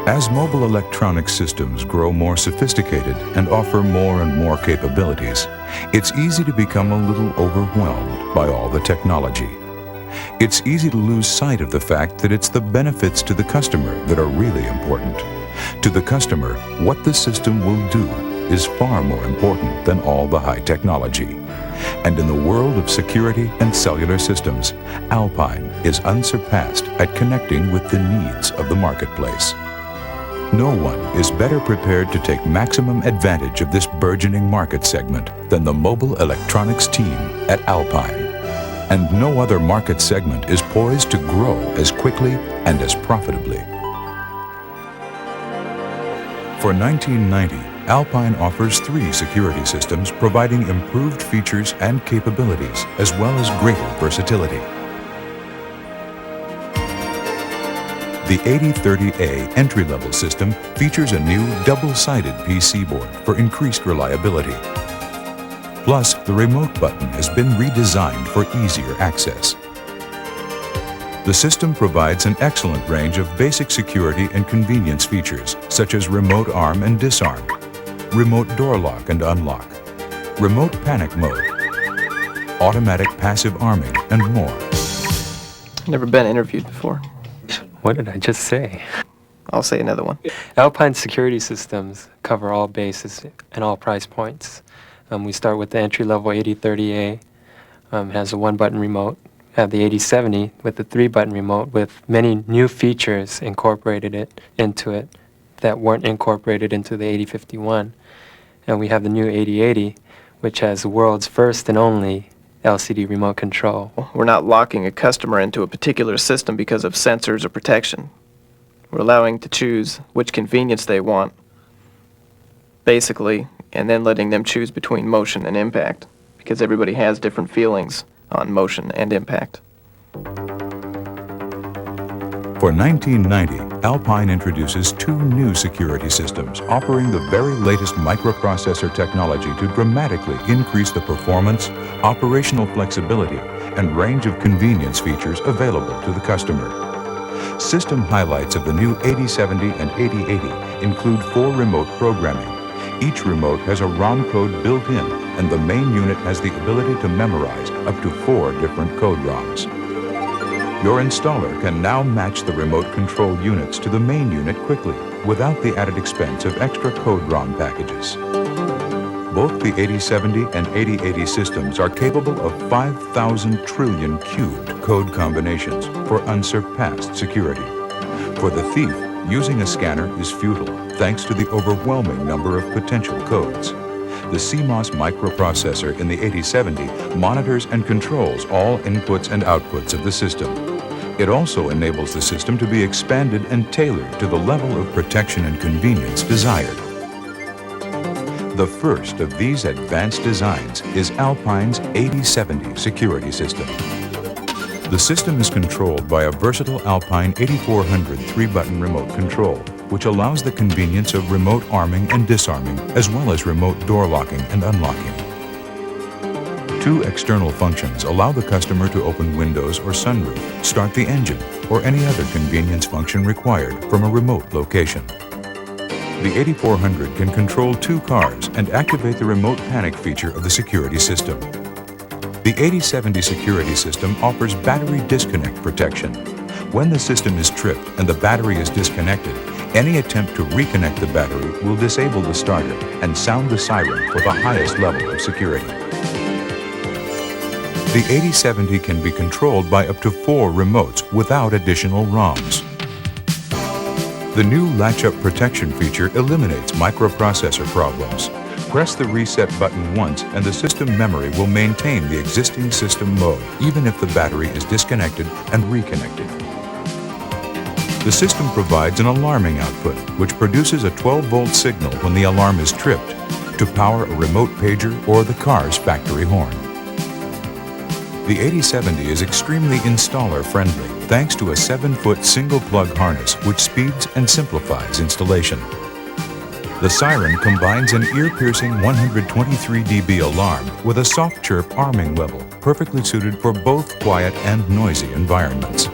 As mobile electronic systems grow more sophisticated and offer more and more capabilities, it's easy to become a little overwhelmed by all the technology. It's easy to lose sight of the fact that it's the benefits to the customer that are really important. To the customer, what the system will do is far more important than all the high technology. And in the world of security and cellular systems, Alpine is unsurpassed at connecting with the needs of the marketplace. No one is better prepared to take maximum advantage of this burgeoning market segment than the mobile electronics team at Alpine. And no other market segment is poised to grow as quickly and as profitably. For 1990, Alpine offers 3 security systems providing improved features and capabilities as well as greater versatility. The 8030A entry-level system features a new double-sided PC board for increased reliability. Plus, the remote button has been redesigned for easier access. The system provides an excellent range of basic security and convenience features, such as remote arm and disarm, remote door lock and unlock, remote panic mode, automatic passive arming, and more. Never been interviewed before. What did I just say? I'll say another one. Alpine security systems cover all bases and all price points. We start with the entry-level 8030A. It has a 1-button remote. We have the 8070 with the 3-button remote with many new features incorporated into it that weren't incorporated into the 8051. And we have the new 8080, which has the world's first and only LCD remote control. We're not locking a customer into a particular system because of sensors or protection. We're allowing to choose which convenience they want, basically, and then letting them choose between motion and impact, because everybody has different feelings on motion and impact. For 1990, Alpine introduces 2 new security systems offering the very latest microprocessor technology to dramatically increase the performance, operational flexibility, and range of convenience features available to the customer. System highlights of the new 8070 and 8080 include 4 remote programming. Each remote has a ROM code built in, and the main unit has the ability to memorize up to 4 different code ROMs. Your installer can now match the remote control units to the main unit quickly, without the added expense of extra code ROM packages. Both the 8070 and 8080 systems are capable of 5,000 trillion cubed code combinations for unsurpassed security. For the thief, using a scanner is futile, thanks to the overwhelming number of potential codes. The CMOS microprocessor in the 8070 monitors and controls all inputs and outputs of the system. It also enables the system to be expanded and tailored to the level of protection and convenience desired. The first of these advanced designs is Alpine's 8070 security system. The system is controlled by a versatile Alpine 8400 3-button remote control, which allows the convenience of remote arming and disarming, as well as remote door locking and unlocking. 2 external functions allow the customer to open windows or sunroof, start the engine, or any other convenience function required from a remote location. The 8400 can control 2 cars and activate the remote panic feature of the security system. The 8070 security system offers battery disconnect protection. When the system is tripped and the battery is disconnected, any attempt to reconnect the battery will disable the starter and sound the siren for the highest level of security. The 8070 can be controlled by up to 4 remotes without additional ROMs. The new latch-up protection feature eliminates microprocessor problems. Press the reset button once and the system memory will maintain the existing system mode, even if the battery is disconnected and reconnected. The system provides an alarming output, which produces a 12-volt signal when the alarm is tripped, to power a remote pager or the car's factory horn. The 8070 is extremely installer-friendly, thanks to a 7-foot single-plug harness which speeds and simplifies installation. The siren combines an ear-piercing 123 dB alarm with a soft chirp arming level, perfectly suited for both quiet and noisy environments.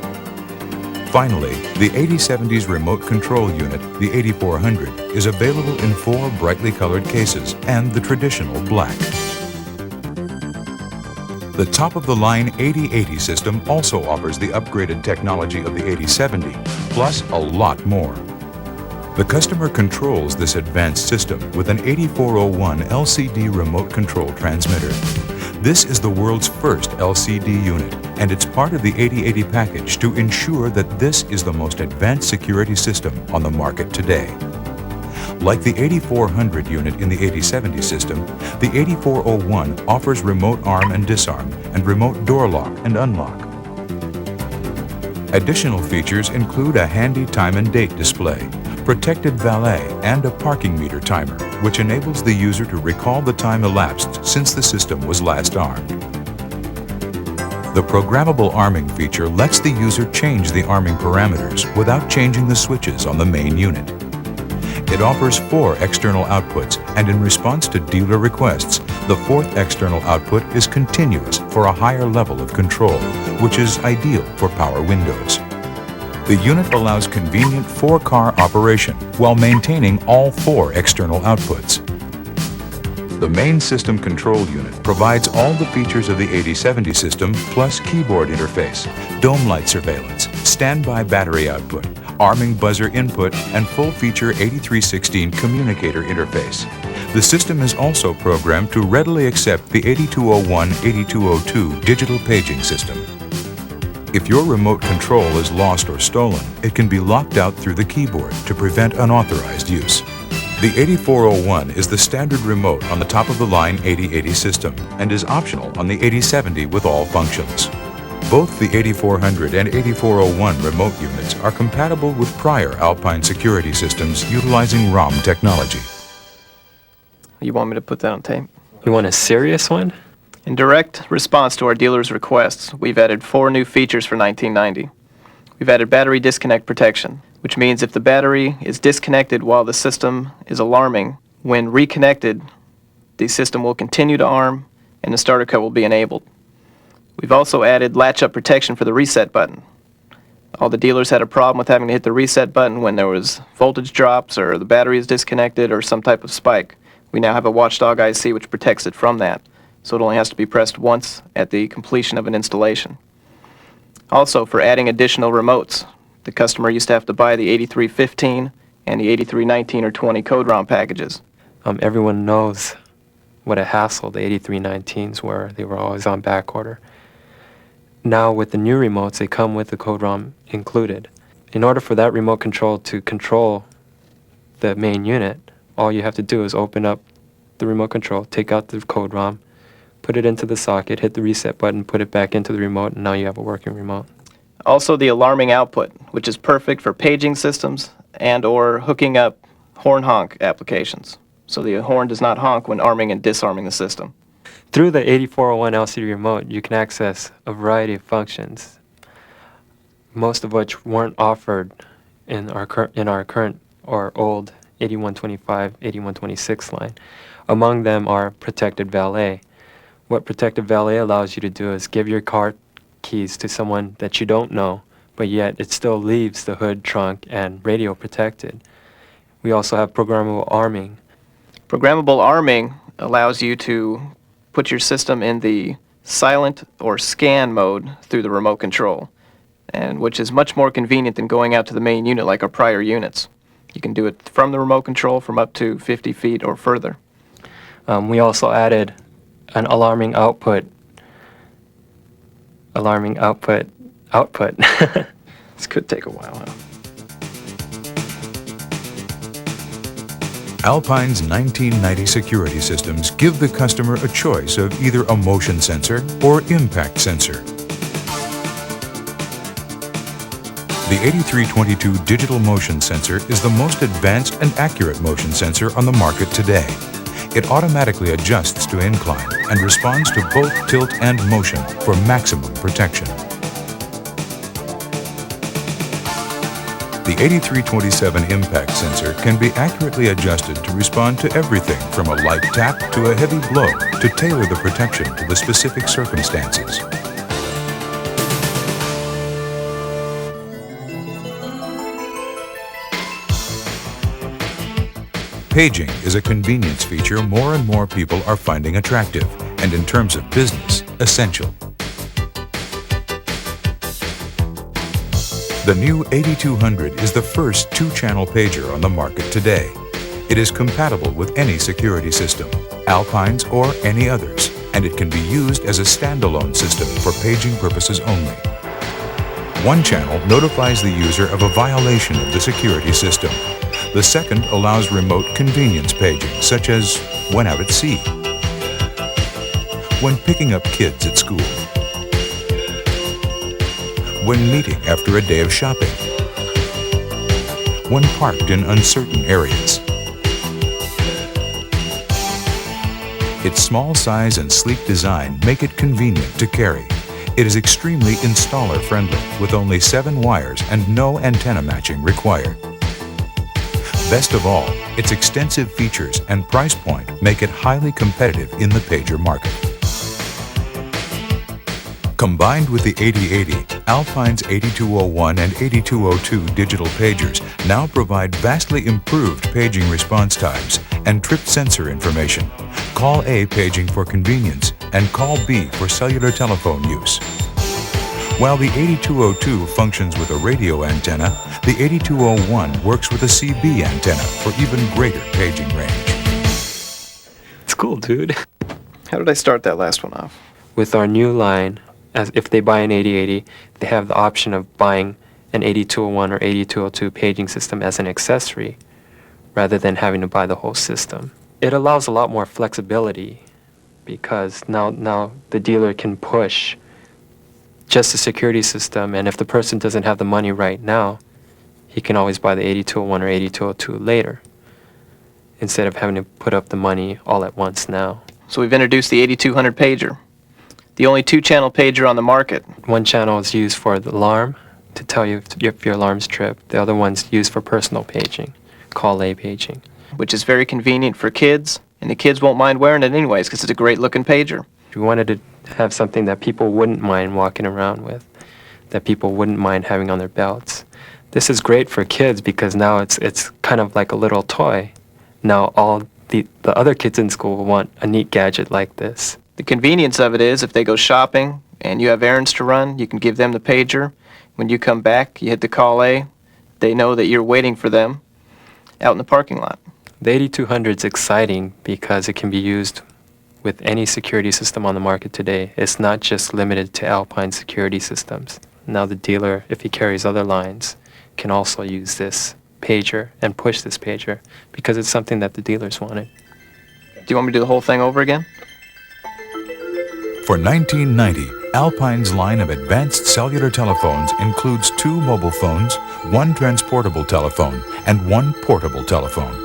Finally, the 8070's remote control unit, the 8400, is available in 4 brightly colored cases and the traditional black. The top-of-the-line 8080 system also offers the upgraded technology of the 8070, plus a lot more. The customer controls this advanced system with an 8401 LCD remote control transmitter. This is the world's first LCD unit, and it's part of the 8080 package to ensure that this is the most advanced security system on the market today. Like the 8400 unit in the 8070 system, the 8401 offers remote arm and disarm and remote door lock and unlock. Additional features include a handy time and date display, protected valet, and a parking meter timer, which enables the user to recall the time elapsed since the system was last armed. The programmable arming feature lets the user change the arming parameters without changing the switches on the main unit. It offers 4 external outputs, and in response to dealer requests, the 4th external output is continuous for a higher level of control, which is ideal for power windows. The unit allows convenient 4-car operation while maintaining all 4 external outputs. The main system control unit provides all the features of the 8070 system plus keyboard interface, dome light surveillance, standby battery output, arming buzzer input, and full-feature 8316 communicator interface. The system is also programmed to readily accept the 8201-8202 digital paging system. If your remote control is lost or stolen, it can be locked out through the keyboard to prevent unauthorized use. The 8401 is the standard remote on the top-of-the-line 8080 system and is optional on the 8070 with all functions. Both the 8400 and 8401 remote units are compatible with prior Alpine security systems utilizing ROM technology. You want me to put that on tape? You want a serious one? In direct response to our dealers' requests, we've added 4 new features for 1990. We've added battery disconnect protection, which means if the battery is disconnected while the system is alarming, when reconnected, the system will continue to arm and the starter code will be enabled. We've also added latch-up protection for the reset button. All the dealers had a problem with having to hit the reset button when there was voltage drops or the battery is disconnected or some type of spike. We now have a watchdog IC which protects it from that, so it only has to be pressed once at the completion of an installation. Also, for adding additional remotes, the customer used to have to buy the 8315 and the 8319 or 20 code ROM packages. Everyone knows what a hassle the 8319s were. They were always on back order. Now with the new remotes, they come with the code ROM included. In order for that remote control to control the main unit, all you have to do is open up the remote control, take out the code ROM, put it into the socket, hit the reset button, put it back into the remote, and now you have a working remote. Also the alarming output, which is perfect for paging systems and or hooking up horn honk applications. So the horn does not honk when arming and disarming the system. Through the 8401 LCD remote, you can access a variety of functions, most of which weren't offered in our current or old 8125, 8126 line. Among them are protected valet. What protected valet allows you to do is give your car keys to someone that you don't know, but yet it still leaves the hood, trunk, and radio protected. We also have programmable arming. Programmable arming allows you to put your system in the silent or scan mode through the remote control, and which is much more convenient than going out to the main unit like our prior units. You can do it from the remote control from up to 50 feet or further. We also added an alarming output. This could take a while, huh? Alpine's 1990 security systems give the customer a choice of either a motion sensor or impact sensor. The 8322 digital motion sensor is the most advanced and accurate motion sensor on the market today. It automatically adjusts to incline and responds to both tilt and motion for maximum protection. The 8327 impact sensor can be accurately adjusted to respond to everything from a light tap to a heavy blow to tailor the protection to the specific circumstances. Paging is a convenience feature more and more people are finding attractive, and in terms of business, essential. The new 8200 is the first two-channel pager on the market today. It is compatible with any security system, Alpine's or any others, and it can be used as a standalone system for paging purposes only. One channel notifies the user of a violation of the security system. The second allows remote convenience paging, such as when out at sea, when picking up kids at school, when meeting after a day of shopping, when parked in uncertain areas. Its small size and sleek design make it convenient to carry. It is extremely installer-friendly, with only 7 wires and no antenna matching required. Best of all, its extensive features and price point make it highly competitive in the pager market. Combined with the 8080, Alpine's 8201 and 8202 digital pagers now provide vastly improved paging response times and trip sensor information. Call A paging for convenience and call B for cellular telephone use. While the 8202 functions with a radio antenna, the 8201 works with a CB antenna for even greater paging range. It's cool, dude. How did I start that last one off? With our new line, as if they buy an 8080, they have the option of buying an 8201 or 8202 paging system as an accessory, rather than having to buy the whole system. It allows a lot more flexibility because now the dealer can push just the security system, and if the person doesn't have the money right now, he can always buy the 8201 or 8202 later, instead of having to put up the money all at once now. So we've introduced the 8200 pager, the only two-channel pager on the market. One channel is used for the alarm, to tell you if your alarm's tripped. The other one's used for personal paging, call A paging. Which is very convenient for kids, and the kids won't mind wearing it anyways because it's a great-looking pager. We wanted to have something that people wouldn't mind walking around with, that people wouldn't mind having on their belts. This is great for kids because now it's kind of like a little toy. Now all the other kids in school will want a neat gadget like this. The convenience of it is if they go shopping and you have errands to run, you can give them the pager. When you come back, you hit the call A. They know that you're waiting for them out in the parking lot. The 8200 is exciting because it can be used with any security system on the market today. It's not just limited to Alpine security systems. Now the dealer, if he carries other lines, can also use this pager and push this pager because it's something that the dealers wanted. Do you want me to do the whole thing over again? For 1990, Alpine's line of advanced cellular telephones includes 2 mobile phones, 1 transportable telephone, and 1 portable telephone.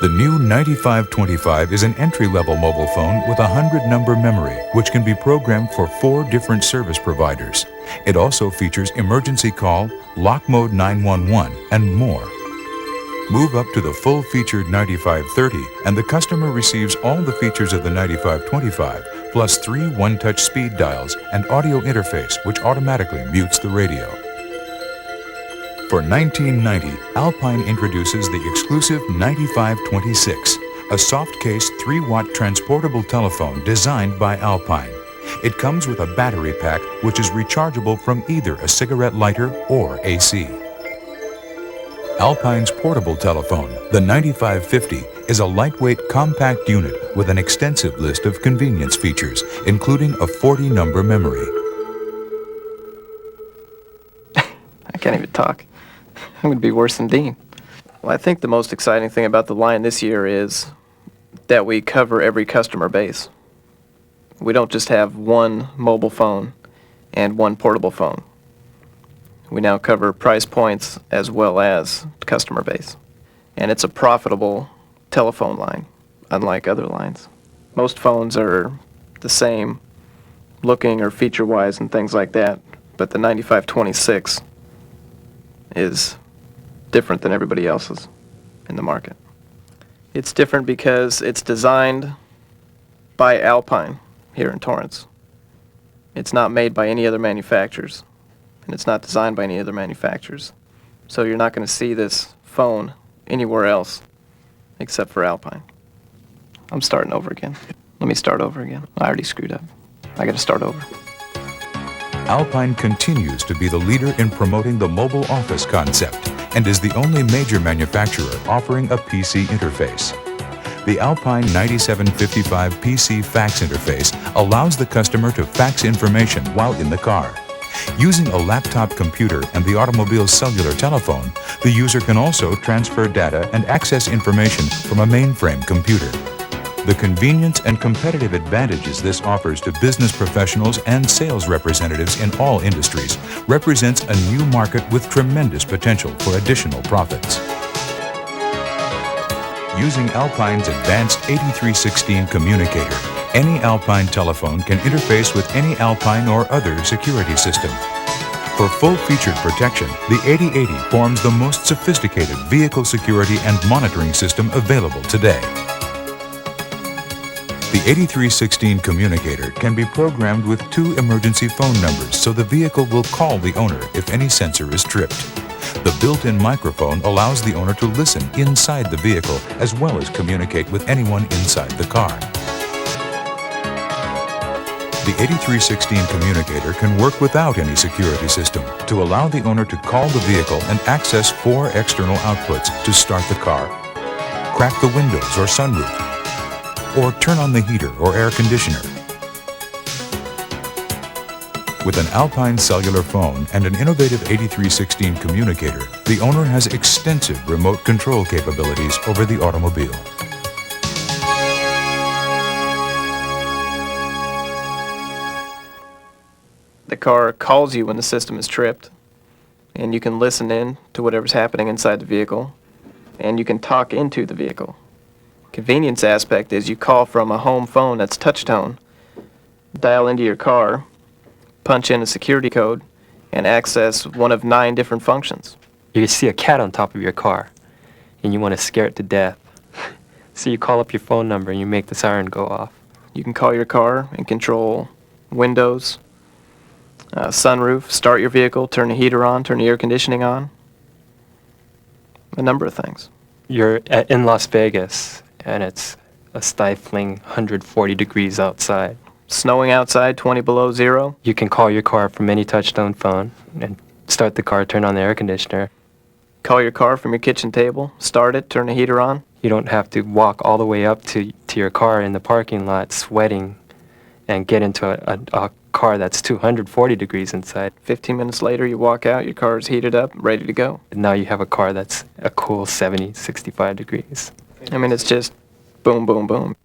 The new 9525 is an entry-level mobile phone with a 100-number memory, which can be programmed for 4 different service providers. It also features emergency call, lock mode 911, and more. Move up to the full-featured 9530, and the customer receives all the features of the 9525, plus 3 one-touch speed dials and audio interface, which automatically mutes the radio. For 1990, Alpine introduces the exclusive 9526, a soft-case 3-watt transportable telephone designed by Alpine. It comes with a battery pack which is rechargeable from either a cigarette lighter or AC. Alpine's portable telephone, the 9550, is a lightweight compact unit with an extensive list of convenience features, including a 40-number memory. I can't even talk. I'm going to be worse than Dean. Well, I think the most exciting thing about the line this year is that we cover every customer base. We don't just have one mobile phone and one portable phone. We now cover price points as well as customer base. And it's a profitable telephone line, unlike other lines. Most phones are the same looking or feature-wise and things like that, but the 9526 is different than everybody else's in the market. It's different because it's designed by Alpine here in Torrance. It's not made by any other manufacturers, and it's not designed by any other manufacturers. So you're not going to see this phone anywhere else except for Alpine. I'm starting over again. Let me start over again. I already screwed up. I gotta start over. Alpine continues to be the leader in promoting the mobile office concept and is the only major manufacturer offering a PC interface. The Alpine 9755 PC fax interface allows the customer to fax information while in the car. Using a laptop computer and the automobile's cellular telephone, the user can also transfer data and access information from a mainframe computer. The convenience and competitive advantages this offers to business professionals and sales representatives in all industries represents a new market with tremendous potential for additional profits. Using Alpine's advanced 8316 communicator, any Alpine telephone can interface with any Alpine or other security system. For full-featured protection, the 8080 forms the most sophisticated vehicle security and monitoring system available today. The 8316 communicator can be programmed with 2 emergency phone numbers so the vehicle will call the owner if any sensor is tripped. The built-in microphone allows the owner to listen inside the vehicle as well as communicate with anyone inside the car. The 8316 communicator can work without any security system to allow the owner to call the vehicle and access 4 external outputs to start the car, crack the windows or sunroof, or turn on the heater or air conditioner. With an Alpine cellular phone and an innovative 8316 communicator, the owner has extensive remote control capabilities over the automobile. The car calls you when the system is tripped, and you can listen in to whatever's happening inside the vehicle, and you can talk into the vehicle. Convenience aspect is you call from a home phone that's touch-tone, dial into your car, punch in a security code, and access one of 9 different functions. You see a cat on top of your car, and you want to scare it to death. So you call up your phone number and you make the siren go off. You can call your car and control windows, sunroof, start your vehicle, turn the heater on, turn the air conditioning on, a number of things. You're in Las Vegas, and it's a stifling 140 degrees outside. Snowing outside, 20 below zero. You can call your car from any touch-tone phone and start the car, turn on the air conditioner. Call your car from your kitchen table, start it, turn the heater on. You don't have to walk all the way up to your car in the parking lot sweating and get into a car that's 240 degrees inside. 15 minutes later, you walk out, your car is heated up, ready to go. And now you have a car that's a cool 70, 65 degrees. I mean, it's just boom, boom, boom.